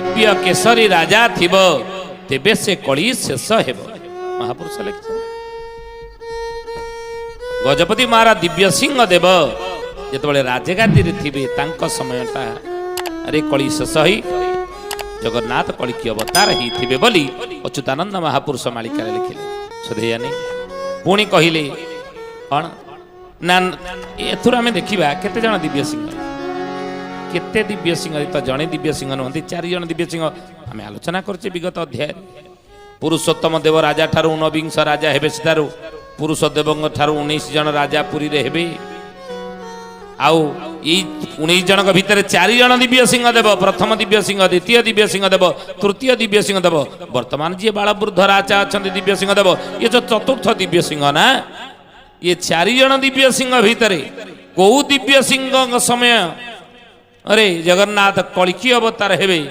दिव्य केसरी राजा थिब तेबे से कली शेष हेब महापुरुष लिखिछन गजपति महाराज दिव्य सिंह देव जेतबेले राजगादी रे थिबे तांको समयटा अरे कली शेष होई जगन्नाथ कली की अवतार ही थिबे बोली अच्युतानंद महापुरुष मालिका लिखिले सदैया नहीं पुणी कहले कौन ना एथुर आम देखा केते जन दिव्य सिंह केते दिव्य सिंह तो जड़े दिव्य सिंह नुहति 4 जन दिव्य सिंह आम आलोचना करछे विगत अध्याय पुरुषोत्तम देव राजा ठारू 19 राजा हेबे सितारू पुरुष देव ठारू 19 जन राजा पुरी रे हेबे आउ 19 जन भितर 4 जन दिव्य सिंह देव प्रथम दिव्य सिंह द्वितीय दिव्य सिंह देव तृतीय दिव्य सिंह देव वर्तमान जी बाल वृद्ध राजा अच्छा दिव्य सिंह देव ये जो चतुर्थ दिव्य सिंह ना ये 4 जन दिव्य सिंह भितर कौ दिव्य सिंह समय अरे जगन्नाथ कलिकी अवतार हेबे।